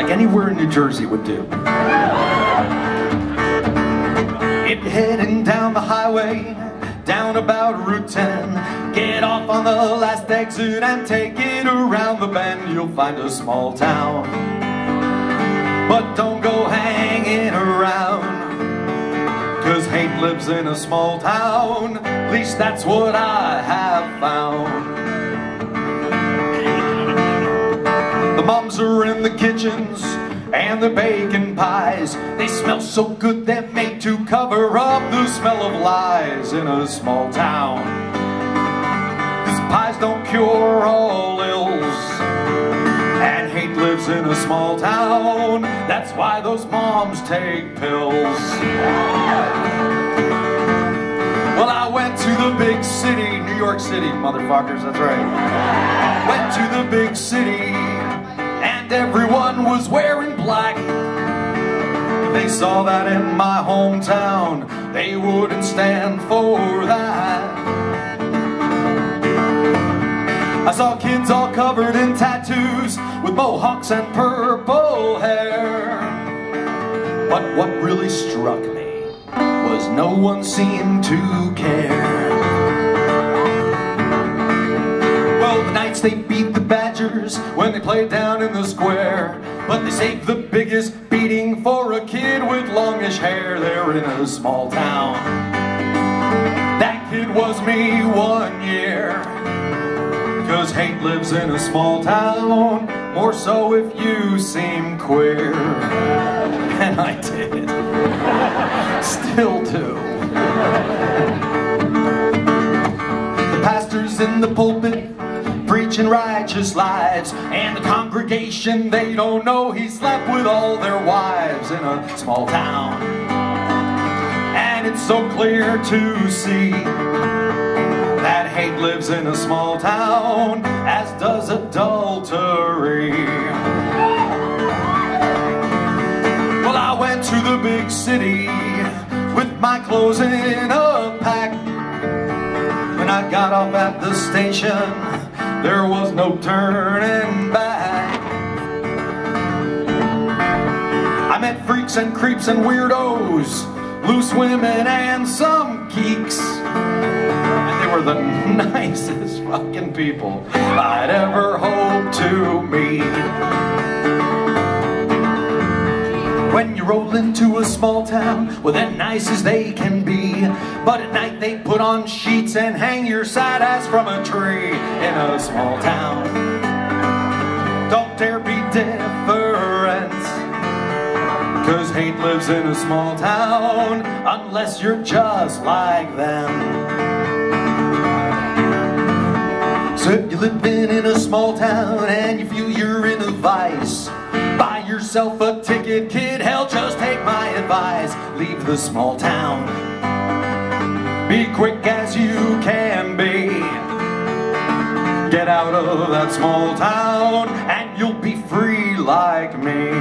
like anywhere in New Jersey would do. If you're heading down the highway, down about Route 10, get off on the last exit and take it around the bend, you'll find a small town. But don't go hanging around, 'cause hate lives in a small town. At least that's what I have found. The moms are in the kitchens and they're baking pies. They smell so good they're made to cover up the smell of lies in a small town. 'Cause pies don't cure all ills, and hate lives in a small town. That's why those moms take pills. Well, I went to the big city, New York City, motherfuckers, that's right. Went to the big city, and everyone was wearing black. If they saw that in my hometown, they wouldn't stand for that. I saw kids all covered in tattoos with mohawks and purple hair. But what really struck me was no one seemed to care. Well, the Knights, they beat the Badgers when they played down in the square, but they saved the biggest beating for a kid with longish hair there in a small town. That kid was me one year, 'cause hate lives in a small town, more so if you seem queer. And I did. Still do. The pastor's in the pulpit preaching righteous lives, and the congregation, they don't know he slept with all their wives in a small town. And it's so clear to see that hate lives in a small town, as does adultery. Well, I went to the big city with my clothes in a pack. When I got off at the station, there was no turning back. I met freaks and creeps and weirdos, loose women and some geeks. And they were the nicest fucking people I'd ever hoped to meet. When you roll into a small town, well, they're nice as they can be, but at night they put on sheets and hang your sad ass from a tree in a small town. Don't dare be different, 'cause hate lives in a small town, unless you're just like them. So if you're living in a small town and you feel you're in a vice, buy yourself a ticket, kid, hell, just take my advice. Leave the small town. Be quick as you can be. Get out of that small town and you'll be free like me.